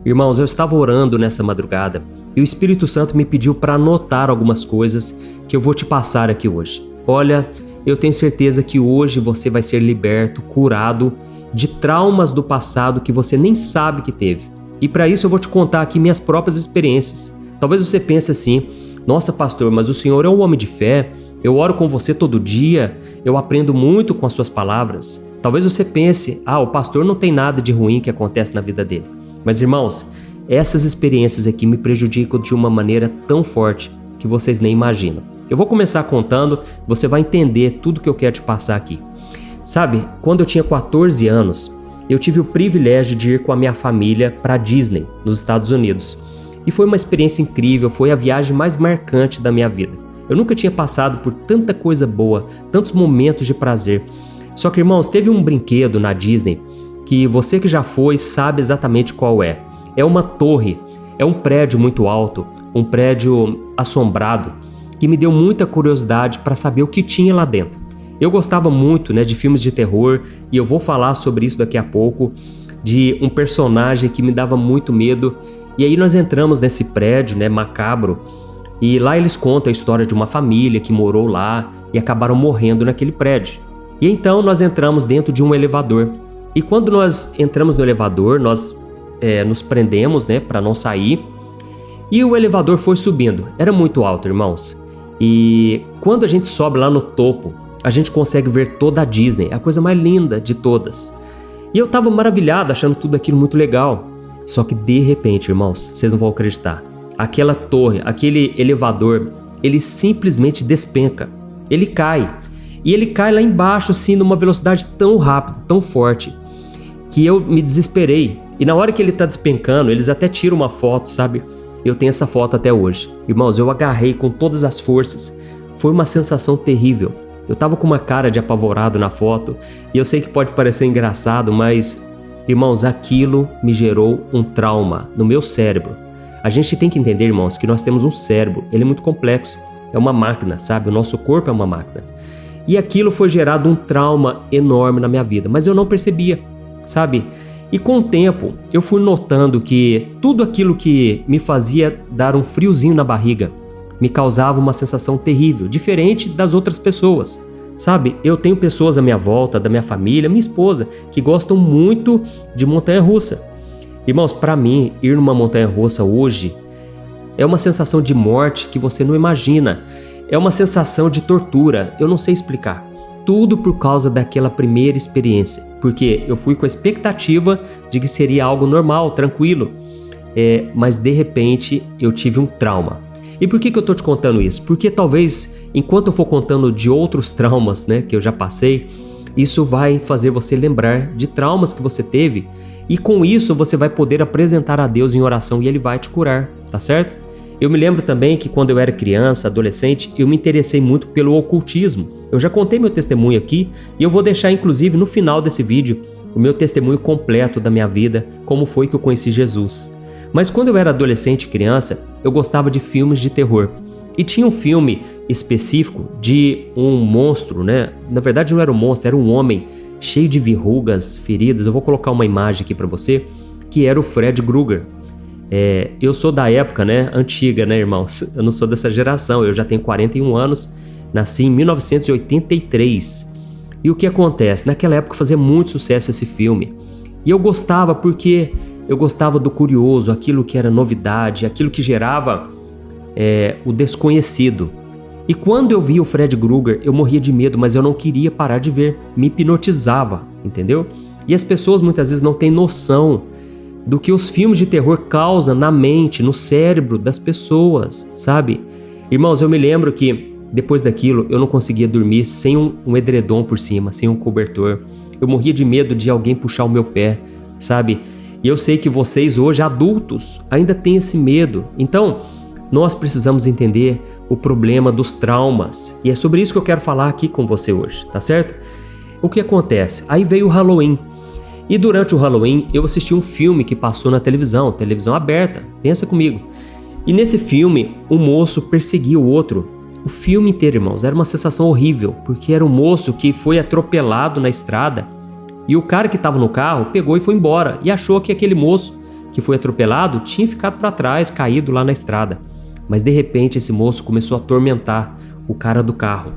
Irmãos, eu estava orando nessa madrugada e o Espírito Santo me pediu para anotar algumas coisas que eu vou te passar aqui hoje. Olha, eu tenho certeza que hoje você vai ser liberto, curado de traumas do passado que você nem sabe que teve. E para isso eu vou te contar aqui minhas próprias experiências. Talvez você pense assim: nossa, pastor, mas o senhor é um homem de fé, eu oro com você todo dia, eu aprendo muito com as suas palavras. Talvez você pense: o pastor não tem nada de ruim que acontece na vida dele. Mas irmãos, essas experiências aqui me prejudicam de uma maneira tão forte que vocês nem imaginam. Eu vou começar contando, você vai entender tudo que eu quero te passar aqui. Sabe, quando eu tinha 14 anos, eu tive o privilégio de ir com a minha família para Disney, nos Estados Unidos. E foi uma experiência incrível, foi a viagem mais marcante da minha vida. Eu nunca tinha passado por tanta coisa boa, tantos momentos de prazer. Só que, irmãos, teve um brinquedo na Disney que você que já foi sabe exatamente qual é. É uma torre, é um prédio muito alto, um prédio assombrado, que me deu muita curiosidade para saber o que tinha lá dentro. Eu gostava muito, de filmes de terror, e eu vou falar sobre isso daqui a pouco, de um personagem que me dava muito medo. E aí nós entramos nesse prédio, macabro, e lá eles contam a história de uma família que morou lá e acabaram morrendo naquele prédio. E então nós entramos dentro de um elevador. E quando nós entramos no elevador, nós nos prendemos, para não sair. E o elevador foi subindo. Era muito alto, irmãos. E quando a gente sobe lá no topo, a gente consegue ver toda a Disney, a coisa mais linda de todas. E eu estava maravilhado, achando tudo aquilo muito legal. Só que de repente, irmãos, vocês não vão acreditar. Aquela torre, aquele elevador, ele simplesmente despenca. Ele cai. E ele cai lá embaixo, assim, numa velocidade tão rápida, tão forte, que eu me desesperei. E na hora que ele está despencando, eles até tiram uma foto, sabe? Eu tenho essa foto até hoje. Irmãos, eu agarrei com todas as forças. Foi uma sensação terrível. Eu tava com uma cara de apavorado na foto. E eu sei que pode parecer engraçado, mas, irmãos, aquilo me gerou um trauma no meu cérebro. A gente tem que entender, irmãos, que nós temos um cérebro. Ele é muito complexo. É uma máquina, sabe? O nosso corpo é uma máquina. E aquilo foi gerado um trauma enorme na minha vida. Mas eu não percebia, sabe? E com o tempo, eu fui notando que tudo aquilo que me fazia dar um friozinho na barriga me causava uma sensação terrível, diferente das outras pessoas, sabe? Eu tenho pessoas à minha volta, da minha família, minha esposa, que gostam muito de montanha-russa. Irmãos, para mim, ir numa montanha-russa hoje é uma sensação de morte que você não imagina. É uma sensação de tortura, eu não sei explicar. Tudo por causa daquela primeira experiência, porque eu fui com a expectativa de que seria algo normal, tranquilo, mas de repente eu tive um trauma. E por que eu tô te contando isso? Porque talvez, enquanto eu for contando de outros traumas, que eu já passei, isso vai fazer você lembrar de traumas que você teve, e com isso você vai poder apresentar a Deus em oração e Ele vai te curar, tá certo? Eu me lembro também que quando eu era criança, adolescente, eu me interessei muito pelo ocultismo. Eu já contei meu testemunho aqui e eu vou deixar inclusive no final desse vídeo o meu testemunho completo da minha vida, como foi que eu conheci Jesus. Mas quando eu era adolescente e criança, eu gostava de filmes de terror. E tinha um filme específico de um monstro, Na verdade não era um monstro, era um homem cheio de verrugas, feridas. Eu vou colocar uma imagem aqui para você, que era o Fred Krueger. Eu sou da época, antiga, irmãos? Eu não sou dessa geração, eu já tenho 41 anos, nasci em 1983. E o que acontece? Naquela época fazia muito sucesso esse filme. E eu gostava porque eu gostava do curioso, aquilo que era novidade, aquilo que gerava o desconhecido. E quando eu vi o Fred Krueger, eu morria de medo, mas eu não queria parar de ver. Me hipnotizava, entendeu? E as pessoas muitas vezes não têm noção do que os filmes de terror causam na mente, no cérebro das pessoas, sabe? Irmãos, eu me lembro que depois daquilo eu não conseguia dormir sem um edredom por cima, sem um cobertor. Eu morria de medo de alguém puxar o meu pé, sabe? E eu sei que vocês hoje, adultos, ainda têm esse medo. Então, nós precisamos entender o problema dos traumas. E é sobre isso que eu quero falar aqui com você hoje, tá certo? O que acontece? Aí veio o Halloween. E durante o Halloween eu assisti um filme que passou na televisão aberta, pensa comigo. E nesse filme, um moço perseguia o outro. O filme inteiro, irmãos, era uma sensação horrível, porque era um moço que foi atropelado na estrada e o cara que estava no carro pegou e foi embora e achou que aquele moço que foi atropelado tinha ficado para trás, caído lá na estrada. Mas de repente esse moço começou a atormentar o cara do carro.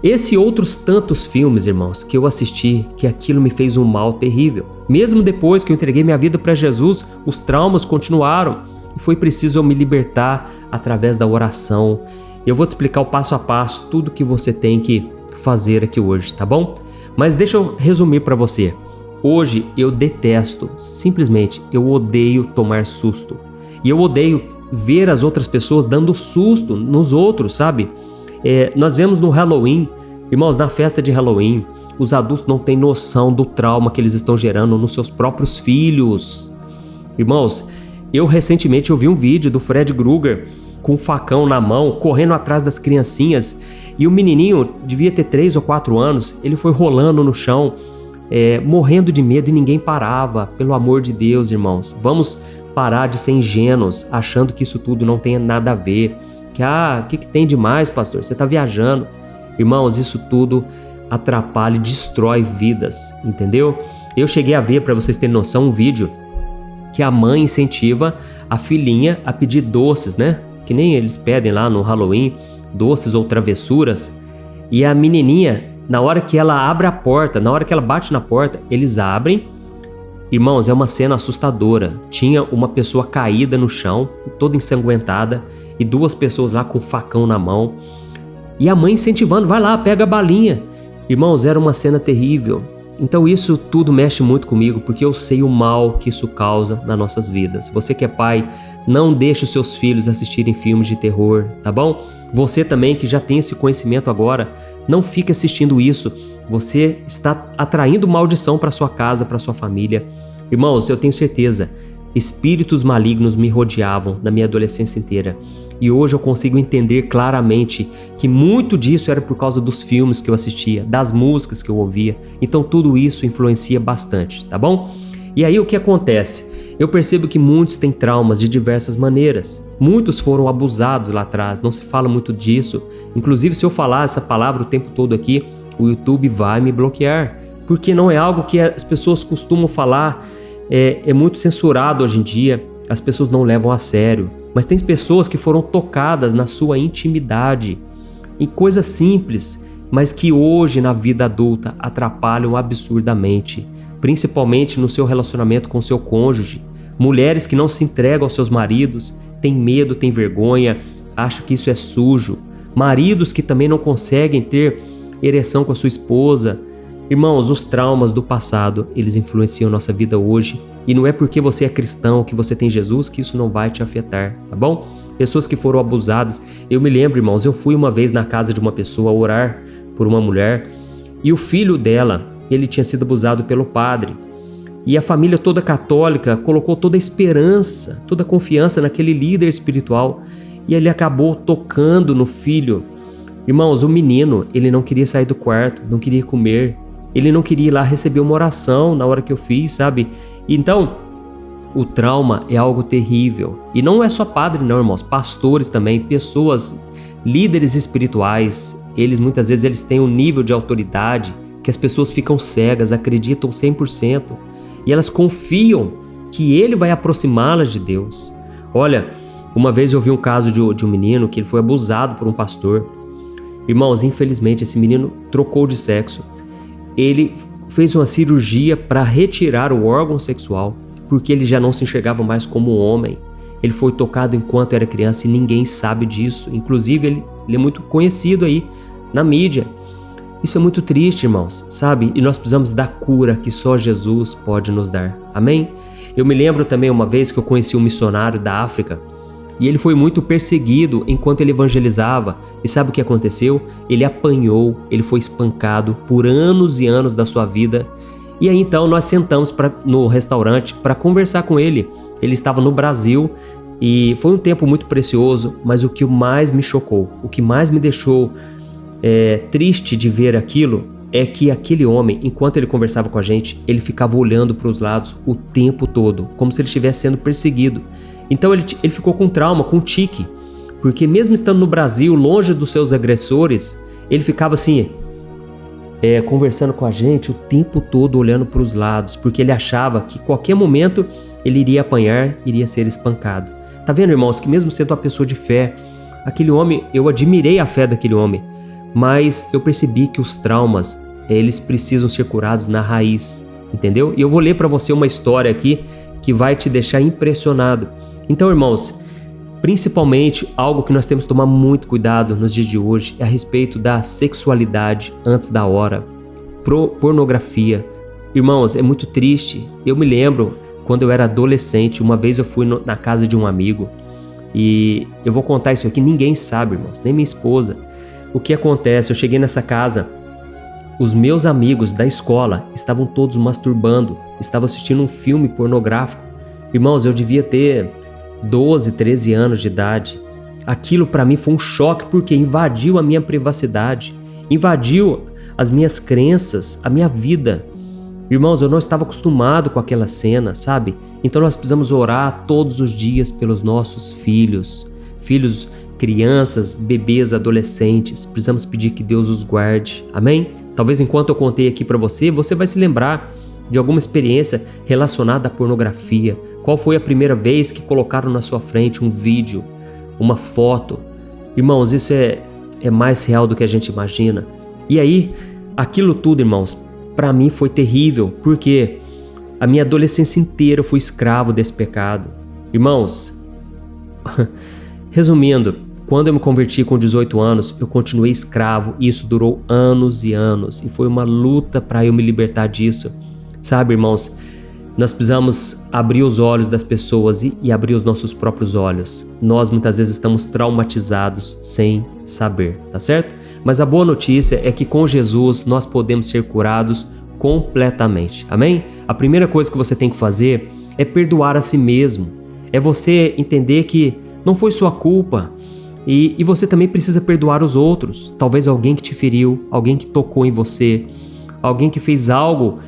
Esse e outros tantos filmes, irmãos, que eu assisti, que aquilo me fez um mal terrível. Mesmo depois que eu entreguei minha vida para Jesus, os traumas continuaram e foi preciso eu me libertar através da oração. Eu vou te explicar o passo a passo, tudo que você tem que fazer aqui hoje, tá bom? Mas deixa eu resumir para você. Hoje eu detesto, simplesmente, eu odeio tomar susto. E eu odeio ver as outras pessoas dando susto nos outros, sabe? Nós vemos no Halloween, irmãos, na festa de Halloween, os adultos não têm noção do trauma que eles estão gerando nos seus próprios filhos. Irmãos, eu recentemente vi um vídeo do Fred Krueger com um facão na mão, correndo atrás das criancinhas, e o menininho devia ter 3 ou 4 anos, ele foi rolando no chão, morrendo de medo e ninguém parava. Pelo amor de Deus, irmãos, vamos parar de ser ingênuos, achando que isso tudo não tem nada a ver. O que tem demais, pastor? Você está viajando. Irmãos, isso tudo atrapalha e destrói vidas, entendeu? Eu cheguei a ver, para vocês terem noção, um vídeo que a mãe incentiva a filhinha a pedir doces, né? Que nem eles pedem lá no Halloween, doces ou travessuras. E a menininha, na hora que ela abre a porta, na hora que ela bate na porta, eles abrem. Irmãos, é uma cena assustadora. Tinha uma pessoa caída no chão, toda ensanguentada, e 2 pessoas lá com facão na mão. E a mãe incentivando, vai lá, pega a balinha. Irmãos, era uma cena terrível. Então isso tudo mexe muito comigo, porque eu sei o mal que isso causa nas nossas vidas. Você que é pai, não deixe os seus filhos assistirem filmes de terror, tá bom? Você também que já tem esse conhecimento agora, não fique assistindo isso. Você está atraindo maldição para sua casa, para sua família. Irmãos, eu tenho certeza, espíritos malignos me rodeavam na minha adolescência inteira. E hoje eu consigo entender claramente que muito disso era por causa dos filmes que eu assistia, das músicas que eu ouvia. Então tudo isso influencia bastante, tá bom? E aí o que acontece? Eu percebo que muitos têm traumas de diversas maneiras. Muitos foram abusados lá atrás, não se fala muito disso. Inclusive, se eu falar essa palavra o tempo todo aqui, o YouTube vai me bloquear. Porque não é algo que as pessoas costumam falar, é muito censurado hoje em dia, as pessoas não levam a sério. Mas tem pessoas que foram tocadas na sua intimidade, em coisas simples, mas que hoje na vida adulta atrapalham absurdamente, principalmente no seu relacionamento com seu cônjuge. Mulheres que não se entregam aos seus maridos, têm medo, têm vergonha, acham que isso é sujo. Maridos que também não conseguem ter ereção com a sua esposa. Irmãos, os traumas do passado, eles influenciam nossa vida hoje. E não é porque você é cristão, que você tem Jesus, que isso não vai te afetar, tá bom? Pessoas que foram abusadas. Eu me lembro, irmãos, eu fui uma vez na casa de uma pessoa orar por uma mulher e o filho dela, ele tinha sido abusado pelo padre. E a família toda católica colocou toda a esperança, toda a confiança naquele líder espiritual. E ele acabou tocando no filho. Irmãos, o menino, ele não queria sair do quarto, não queria comer. Ele não queria ir lá receber uma oração na hora que eu fiz, sabe? Então, o trauma é algo terrível. E não é só padre não, irmãos. Pastores também, pessoas, líderes espirituais. Eles, muitas vezes, eles têm um nível de autoridade que as pessoas ficam cegas, acreditam 100%. E elas confiam que ele vai aproximá-las de Deus. Olha, uma vez eu vi um caso de um menino que ele foi abusado por um pastor. Irmãos, infelizmente, esse menino trocou de sexo. Ele fez uma cirurgia para retirar o órgão sexual, porque ele já não se enxergava mais como um homem. Ele foi tocado enquanto era criança e ninguém sabe disso. Inclusive, ele é muito conhecido aí na mídia. Isso é muito triste, irmãos, sabe? E nós precisamos da cura que só Jesus pode nos dar. Amém? Eu me lembro também uma vez que eu conheci um missionário da África e ele foi muito perseguido enquanto ele evangelizava. E sabe o que aconteceu? Ele apanhou, ele foi espancado por anos e anos da sua vida. E aí então nós sentamos no restaurante para conversar com ele. Ele estava no Brasil e foi um tempo muito precioso, mas o que mais me chocou, o que mais me deixou triste de ver aquilo, é que aquele homem, enquanto ele conversava com a gente, ele ficava olhando para os lados o tempo todo, como se ele estivesse sendo perseguido. Então ele ficou com trauma, com tique, porque mesmo estando no Brasil, longe dos seus agressores, ele ficava assim, conversando com a gente o tempo todo, olhando para os lados, porque ele achava que qualquer momento ele iria apanhar, iria ser espancado. Tá vendo, irmãos, que mesmo sendo uma pessoa de fé, aquele homem, eu admirei a fé daquele homem, mas eu percebi que os traumas, eles precisam ser curados na raiz, entendeu? E eu vou ler para você uma história aqui que vai te deixar impressionado. Então, irmãos, principalmente algo que nós temos que tomar muito cuidado nos dias de hoje é a respeito da sexualidade antes da hora, pornografia. Irmãos, é muito triste. Eu me lembro quando eu era adolescente, uma vez eu fui na casa de um amigo e eu vou contar isso aqui, ninguém sabe, irmãos, nem minha esposa. O que acontece? Eu cheguei nessa casa, os meus amigos da escola estavam todos masturbando, estavam assistindo um filme pornográfico. Irmãos, eu devia ter 12, 13 anos de idade. Aquilo para mim foi um choque porque invadiu a minha privacidade, invadiu as minhas crenças, a minha vida. Irmãos, eu não estava acostumado com aquela cena, sabe? Então nós precisamos orar todos os dias pelos nossos filhos, crianças, bebês, adolescentes. Precisamos pedir que Deus os guarde, amém? Talvez enquanto eu contei aqui para você, você vai se lembrar de alguma experiência relacionada à pornografia. Qual foi a primeira vez que colocaram na sua frente um vídeo, uma foto? Irmãos, isso é mais real do que a gente imagina. E aí, aquilo tudo, irmãos, para mim foi terrível, porque a minha adolescência inteira eu fui escravo desse pecado. Irmãos, resumindo, quando eu me converti com 18 anos, eu continuei escravo e isso durou anos e anos. E foi uma luta para eu me libertar disso. Sabe, irmãos, nós precisamos abrir os olhos das pessoas e abrir os nossos próprios olhos. Nós muitas vezes estamos traumatizados sem saber, tá certo? Mas a boa notícia é que com Jesus nós podemos ser curados completamente, amém? A primeira coisa que você tem que fazer é perdoar a si mesmo. É você entender que não foi sua culpa. E você também precisa perdoar os outros. Talvez alguém que te feriu, alguém que tocou em você, alguém que fez algo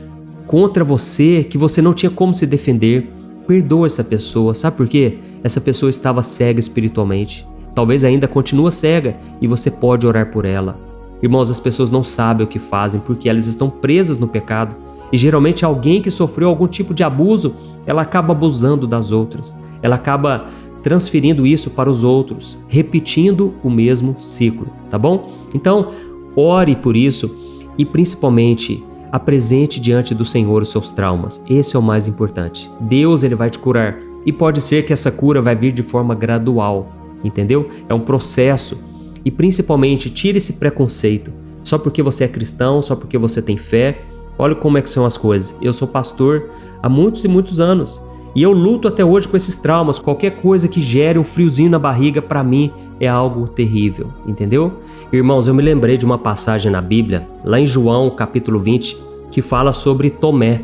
contra você que você não tinha como se defender. Perdoa essa pessoa, sabe por quê? Essa pessoa estava cega espiritualmente. Talvez ainda continua cega e você pode orar por ela. Irmãos, as pessoas não sabem o que fazem porque elas estão presas no pecado. E geralmente alguém que sofreu algum tipo de abuso, ela acaba abusando das outras. Ela acaba transferindo isso para os outros, repetindo o mesmo ciclo, tá bom? Então, ore por isso e principalmente apresente diante do Senhor os seus traumas. Esse é o mais importante. Deus, ele vai te curar e pode ser que essa cura vai vir de forma gradual, entendeu? É um processo e principalmente tire esse preconceito. Só porque você é cristão, só porque você tem fé, olha como é que são as coisas. Eu sou pastor há muitos e muitos anos. E eu luto até hoje com esses traumas. Qualquer coisa que gere um friozinho na barriga, para mim, é algo terrível, entendeu? Irmãos, eu me lembrei de uma passagem na Bíblia, lá em João, capítulo 20, que fala sobre Tomé.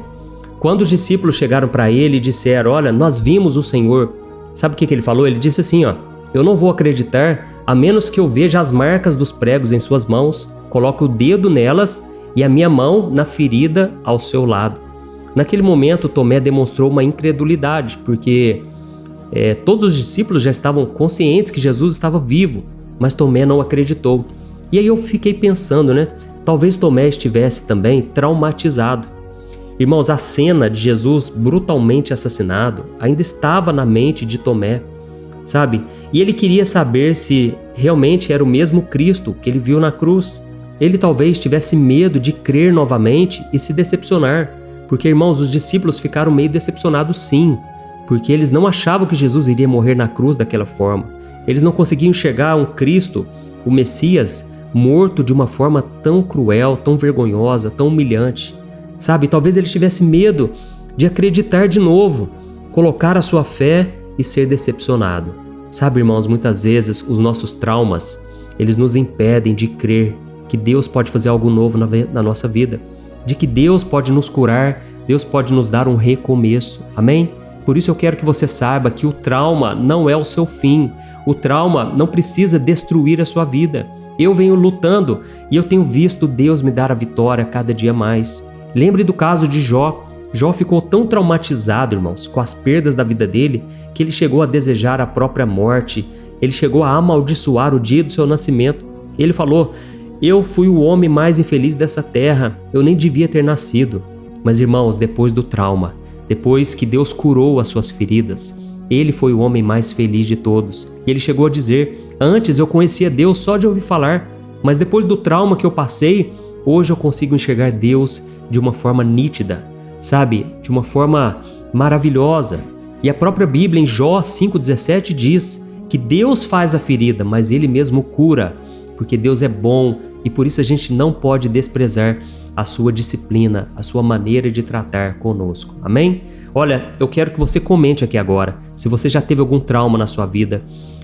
Quando os discípulos chegaram para ele e disseram, olha, nós vimos o Senhor. Sabe o que ele falou? Ele disse assim, ó, eu não vou acreditar a menos que eu veja as marcas dos pregos em suas mãos, coloque o dedo nelas e a minha mão na ferida ao seu lado. Naquele momento, Tomé demonstrou uma incredulidade, porque todos os discípulos já estavam conscientes que Jesus estava vivo, mas Tomé não acreditou. E aí eu fiquei pensando, né? Talvez Tomé estivesse também traumatizado. Irmãos, a cena de Jesus brutalmente assassinado ainda estava na mente de Tomé, sabe? E ele queria saber se realmente era o mesmo Cristo que ele viu na cruz. Ele talvez tivesse medo de crer novamente e se decepcionar. Porque, irmãos, os discípulos ficaram meio decepcionados sim, porque eles não achavam que Jesus iria morrer na cruz daquela forma. Eles não conseguiam enxergar um Cristo, o Messias, morto de uma forma tão cruel, tão vergonhosa, tão humilhante. Sabe, talvez eles tivessem medo de acreditar de novo, colocar a sua fé e ser decepcionado. Sabe, irmãos, muitas vezes os nossos traumas, eles nos impedem de crer que Deus pode fazer algo novo na nossa vida. De que Deus pode nos curar, Deus pode nos dar um recomeço, amém? Por isso eu quero que você saiba que o trauma não é o seu fim, o trauma não precisa destruir a sua vida. Eu venho lutando e eu tenho visto Deus me dar a vitória cada dia mais. Lembre do caso de Jó. Jó ficou tão traumatizado, irmãos, com as perdas da vida dele, que ele chegou a desejar a própria morte, ele chegou a amaldiçoar o dia do seu nascimento. Ele falou, eu fui o homem mais infeliz dessa terra, eu nem devia ter nascido. Mas, irmãos, depois do trauma, Depois que Deus curou as suas feridas, ele foi o homem mais feliz de todos. E ele chegou a dizer: antes eu conhecia Deus só de ouvir falar, mas depois do trauma que eu passei, hoje eu consigo enxergar Deus de uma forma nítida, sabe? De uma forma maravilhosa. E a própria Bíblia, em Jó 5,17, diz que Deus faz a ferida, mas Ele mesmo cura, porque Deus é bom e por isso a gente não pode desprezar a sua disciplina, a sua maneira de tratar conosco. Amém? Olha, eu quero que você comente aqui agora, se você já teve algum trauma na sua vida,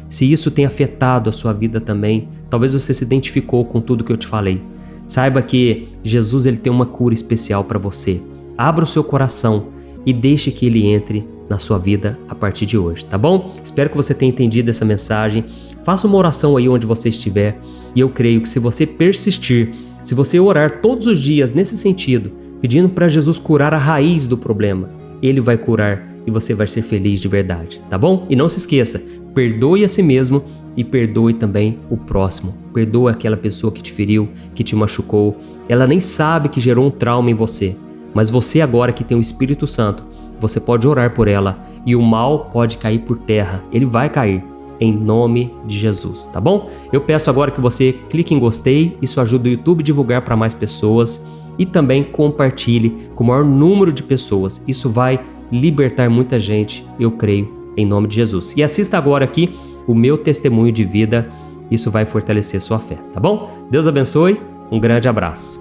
se isso tem afetado a sua vida também, talvez você se identificou com tudo que eu te falei. Saiba que Jesus ele tem uma cura especial para você. Abra o seu coração e deixe que ele entre na sua vida a partir de hoje, tá bom? Espero que você tenha entendido essa mensagem. Faça uma oração aí onde você estiver e eu creio que se você persistir, se você orar todos os dias nesse sentido, pedindo para Jesus curar a raiz do problema, Ele vai curar e você vai ser feliz de verdade, tá bom? E não se esqueça, perdoe a si mesmo e perdoe também o próximo. Perdoe aquela pessoa que te feriu, que te machucou. Ela nem sabe que gerou um trauma em você, mas você agora que tem o Espírito Santo, você pode orar por ela e o mal pode cair por terra. Ele vai cair em nome de Jesus, tá bom? Eu peço agora que você clique em gostei, isso ajuda o YouTube a divulgar para mais pessoas e também compartilhe com o maior número de pessoas. Isso vai libertar muita gente, eu creio, em nome de Jesus. E assista agora aqui o meu testemunho de vida, isso vai fortalecer sua fé, tá bom? Deus abençoe, um grande abraço.